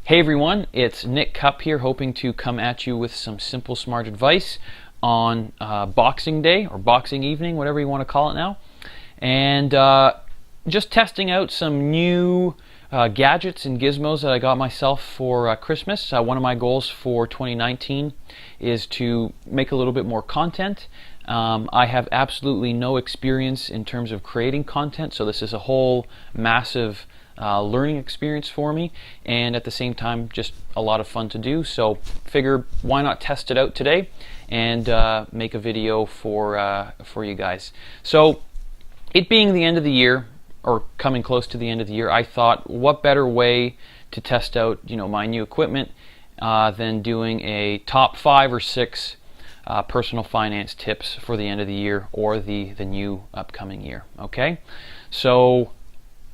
Hey everyone, it's Nick Cup here, hoping to come at you with some simple, smart advice on Boxing Day or Boxing Evening, whatever you want to call it now, and just testing out some new gadgets and gizmos that I got myself for Christmas. One of my goals for 2019 is to make a little bit more content. I have absolutely no experience in terms of creating content, so this is a whole massive learning experience for me, and at the same time just a lot of fun to do. So figure why not test it out today and make a video for you guys. So it being the end of the year, or coming close to the end of the year, I thought what better way to test out my new equipment than doing a top 5 or 6 personal finance tips for the end of the year or the new upcoming year. Okay, so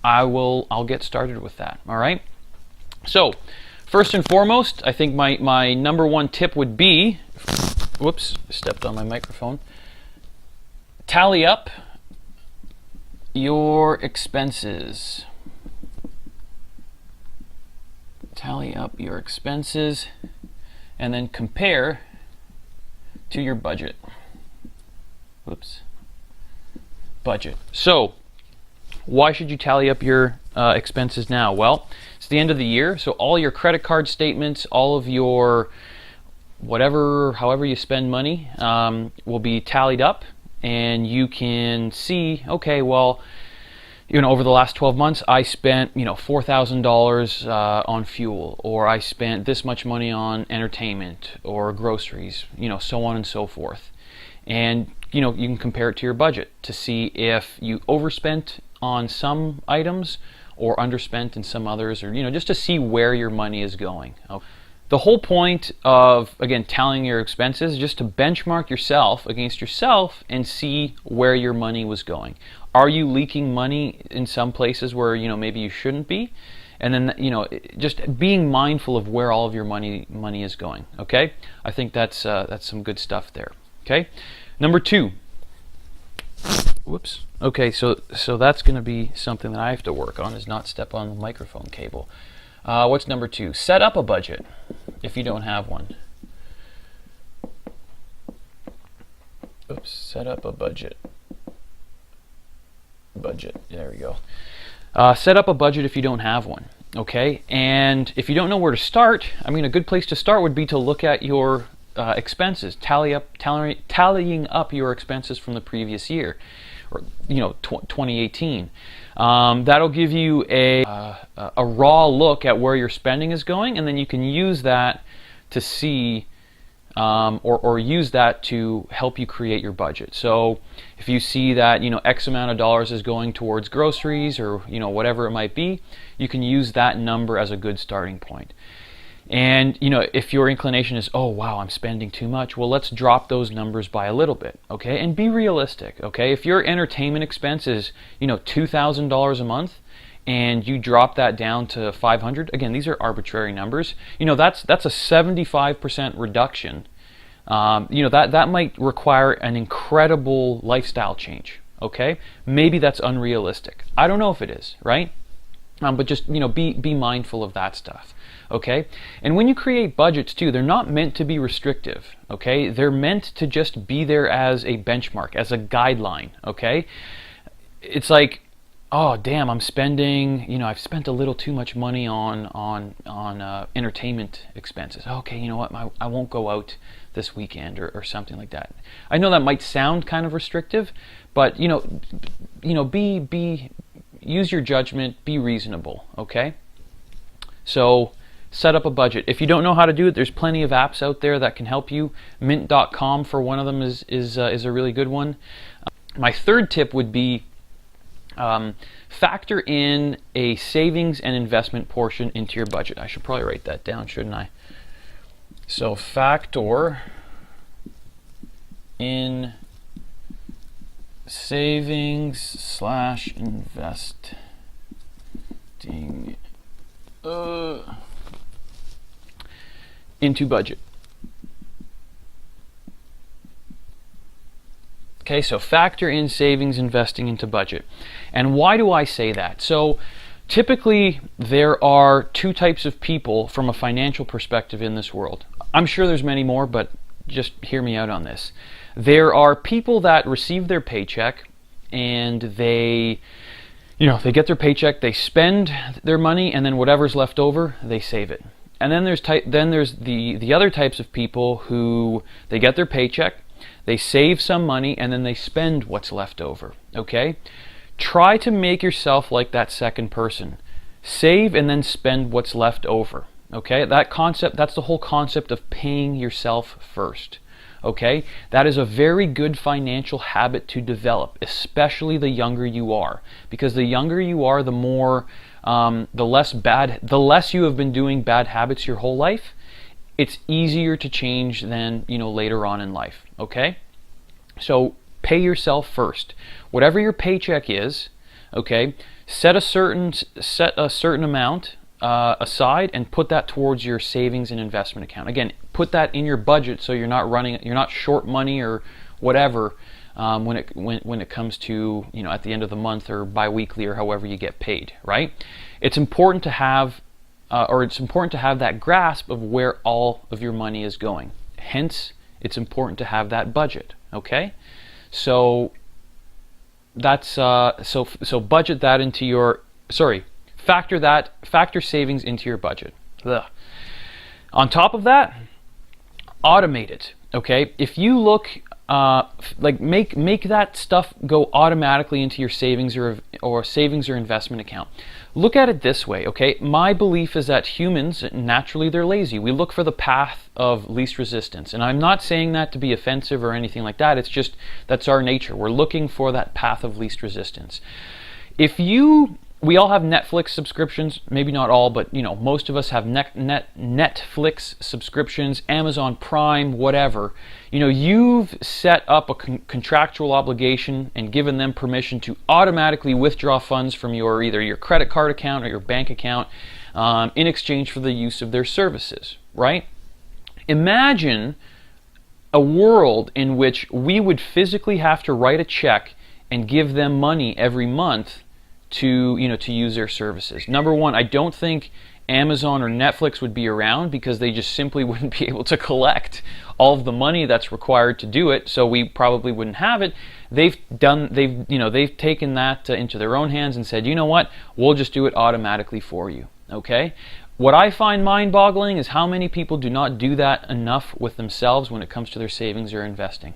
I'll get started with that. All right. So first and foremost, I think my number one tip would be, whoops, stepped on my microphone. Tally up your expenses. Tally up your expenses and then compare to your budget. Whoops. Budget. So why should you tally up your expenses now? Well, it's the end of the year, so all your credit card statements, all of your however you spend money will be tallied up, and you can see, okay, well, over the last 12 months I spent $4,000 on fuel, or I spent this much money on entertainment or groceries, so on and so forth. And you can compare it to your budget to see if you overspent on some items or underspent in some others, or just to see where your money is going. The whole point of, again, tallying your expenses is just to benchmark yourself against yourself and see where your money was going. Are you leaking money in some places where maybe you shouldn't be? And then just being mindful of where all of your money is going. Okay, I think that's some good stuff there. Okay, number 2. Whoops. Okay, so that's going to be something that I have to work on, is not step on the microphone cable. What's number 2? Set up a budget if you don't have one. Oops. Set up a budget. There we go. Set up a budget if you don't have one. Okay, and if you don't know where to start, a good place to start would be to look at your expenses, tallying up your expenses from the previous year, or 2018. That'll give you a raw look at where your spending is going, and then you can use that to see or use that to help you create your budget. So if you see that X amount of dollars is going towards groceries, or whatever it might be, you can use that number as a good starting point. And if your inclination is, oh wow, I'm spending too much, well, let's drop those numbers by a little bit. Okay, and be realistic. Okay, if your entertainment expense is $2,000 a month and you drop that down to $500, again, these are arbitrary numbers, that's a 75% reduction. That might require an incredible lifestyle change. Okay, maybe that's unrealistic. I don't know if it is, right? But just be mindful of that stuff. Okay, and when you create budgets too, they're not meant to be restrictive. Okay, they're meant to just be there as a benchmark, as a guideline. Okay, it's like, oh damn, I'm spending, I've spent a little too much money on entertainment expenses. Okay, you know what, I won't go out this weekend, or something like that. I know that might sound kind of restrictive, but use your judgment, be reasonable. Okay, so set up a budget. If you don't know how to do it, there's plenty of apps out there that can help you. Mint.com for one of them is a really good one. My third tip would be factor in a savings and investment portion into your budget. I should probably write that down, shouldn't I? So factor in savings/investing into budget. Okay, so factor in savings, investing into budget. And why do I say that? So typically there are two types of people from a financial perspective in this world. I'm sure there's many more, but just hear me out on this. There are people that receive their paycheck and they get their paycheck, they spend their money, and then whatever's left over, they save it. And then there's the other types of people who they get their paycheck, they save some money, and then they spend what's left over. Okay? Try to make yourself like that second person. Save and then spend what's left over. Okay? That's the whole concept of paying yourself first. Okay? That is a very good financial habit to develop, especially the younger you are. Because the younger you are, the more, the less you have been doing bad habits your whole life, it's easier to change than, later on in life. Okay? So pay yourself first. Whatever your paycheck is, okay, set a certain amount aside and put that towards your savings and investment account. Again, put that in your budget so you're not short money or whatever when it comes to at the end of the month or bi-weekly or however you get paid. Right? It's important to have that grasp of where all of your money is going. Hence, it's important to have that budget. Okay, so that's so budget that into your factor savings into your budget. Ugh. On top of that, automate it. Okay, if you look make that stuff go automatically into your savings or savings or investment account. Look at it this way, okay? My belief is that humans, naturally, they're lazy. We look for the path of least resistance. And I'm not saying that to be offensive or anything like that. It's just, that's our nature. We're looking for that path of least resistance. We all have Netflix subscriptions, maybe not all, but most of us have Netflix subscriptions, Amazon Prime, whatever. You've set up a contractual obligation and given them permission to automatically withdraw funds from either your credit card account or your bank account in exchange for the use of their services, right? Imagine a world in which we would physically have to write a check and give them money every month to use their services. Number one, I don't think Amazon or Netflix would be around because they just simply wouldn't be able to collect all of the money that's required to do it, so we probably wouldn't have it. They've taken that into their own hands and said, you know what, we'll just do it automatically for you. Okay? What I find mind-boggling is how many people do not do that enough with themselves when it comes to their savings or investing.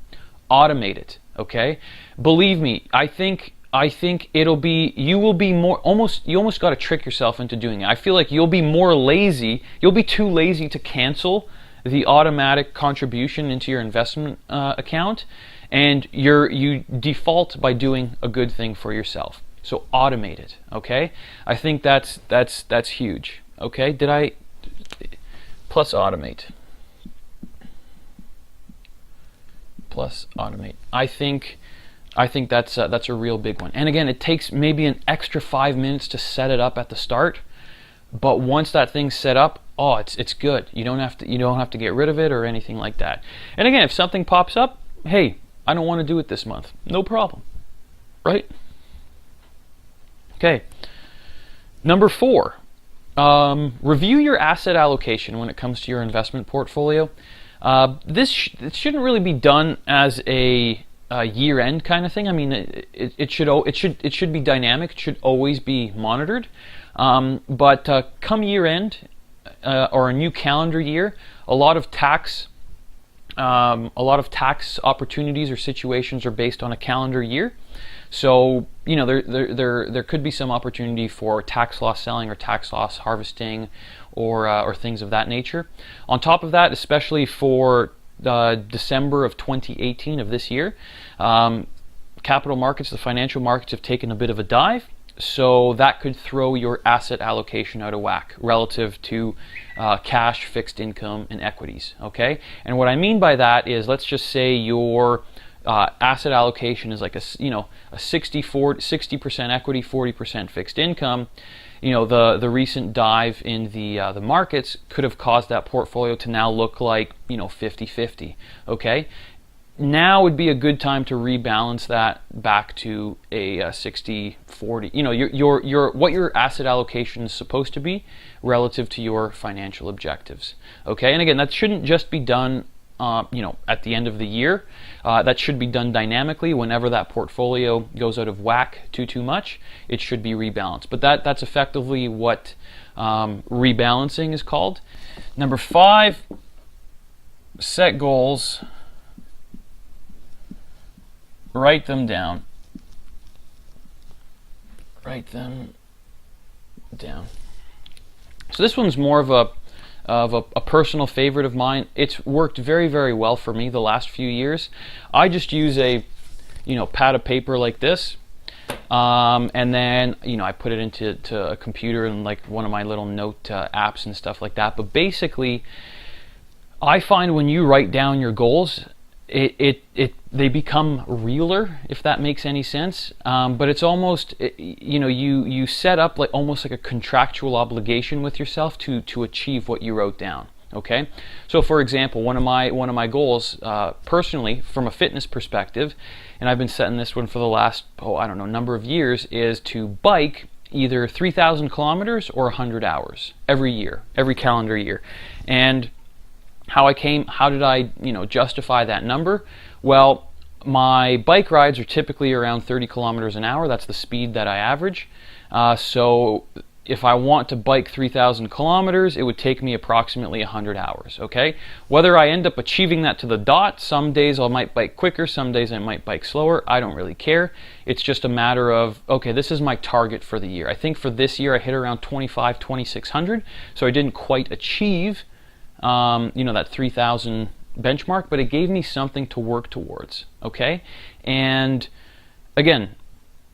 Automate it. Okay? Believe me, I think you almost got to trick yourself into doing it. I feel like you'll be more lazy, you'll be too lazy to cancel the automatic contribution into your investment account, and you default by doing a good thing for yourself. So automate it, okay? I think that's huge, okay? Plus automate. I think that's a real big one. And again, it takes maybe an extra 5 minutes to set it up at the start, but once that thing's set up, it's good. You don't have to get rid of it or anything like that. And again, if something pops up, hey, I don't want to do it this month. No problem. Right? Okay. Number 4, review your asset allocation when it comes to your investment portfolio. This shouldn't really be done as a year-end kind of thing. I mean, it should be dynamic. It should always be monitored. But come year-end or a new calendar year, a lot of tax opportunities or situations are based on a calendar year. So there could be some opportunity for tax loss selling or tax loss harvesting or things of that nature. On top of that, especially for December of 2018 of this year, capital markets, the financial markets have taken a bit of a dive, so that could throw your asset allocation out of whack relative to cash, fixed income, and equities. Okay, and what I mean by that is, let's just say your asset allocation is like a 60% equity, 40% fixed income. The recent dive in the markets could have caused that portfolio to now look like 50-50. Okay, now would be a good time to rebalance that back to a 60-40. You know, your what your asset allocation is supposed to be relative to your financial objectives. Okay, and again, that shouldn't just be done you know, at the end of the year. That should be done dynamically. Whenever that portfolio goes out of whack too much, it should be rebalanced. But that's effectively what rebalancing is called. Number 5, set goals. Write them down. Write them down. So this one's more of a personal favorite of mine. It's worked very well for me the last few years. I just use a, you know, pad of paper like this, and then, you know, I put it into a computer and like one of my little note apps and stuff like that. But basically, I find when you write down your goals, they become realer, if that makes any sense. But it's almost, you know, you set up like almost like a contractual obligation with yourself to achieve what you wrote down. Okay, so for example, one of my goals personally, from a fitness perspective, and I've been setting this one for the last I don't know, number of years, is to bike either 3,000 kilometers or 100 hours every year, every calendar year. And how did I, you know, justify that number? Well, my bike rides are typically around 30 kilometers an hour. That's the speed that I average. So if I want to bike 3,000 kilometers, it would take me approximately 100 hours, okay? Whether I end up achieving that to the dot, some days I might bike quicker, some days I might bike slower, I don't really care. It's just a matter of, okay, this is my target for the year. I think for this year I hit around 2,600, so I didn't quite achieve you know, that 3,000 benchmark, but it gave me something to work towards. Okay, and again,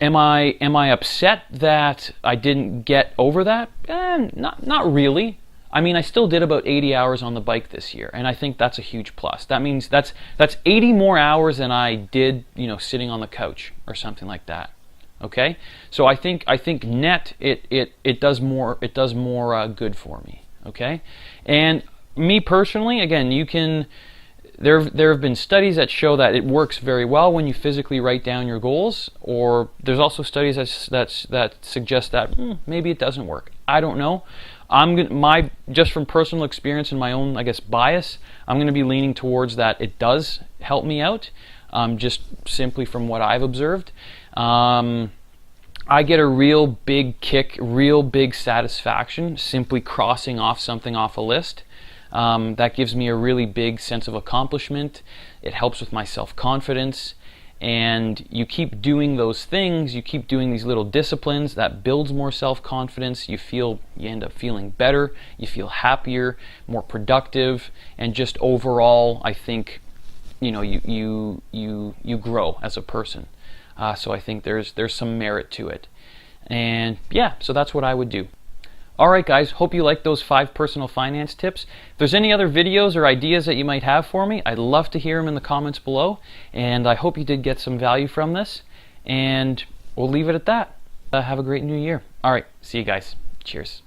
am I upset that I didn't get over that? Not really. I mean, I still did about 80 hours on the bike this year, and I think that's a huge plus. That means that's 80 more hours than I did, you know, sitting on the couch or something like that. Okay, so I think net it does more good for me. Okay, and me personally, again, you can. There have been studies that show that it works very well when you physically write down your goals, or there's also studies that suggest that maybe it doesn't work. I don't know. Just from personal experience and my own, I guess, bias, I'm going to be leaning towards that it does help me out, just simply from what I've observed. I get a real big kick, real big satisfaction simply crossing off something off a list. That gives me a really big sense of accomplishment. It helps with my self-confidence, and you keep doing those things, you keep doing these little disciplines, that builds more self-confidence. You end up feeling better, you feel happier, more productive, and just overall, I think, you know, you grow as a person. So I think there's some merit to it. And yeah, so that's what I would do. Alright guys, hope you liked those 5 personal finance tips. If there's any other videos or ideas that you might have for me, I'd love to hear them in the comments below. And I hope you did get some value from this. And we'll leave it at that. Have a great new year. Alright, see you guys. Cheers.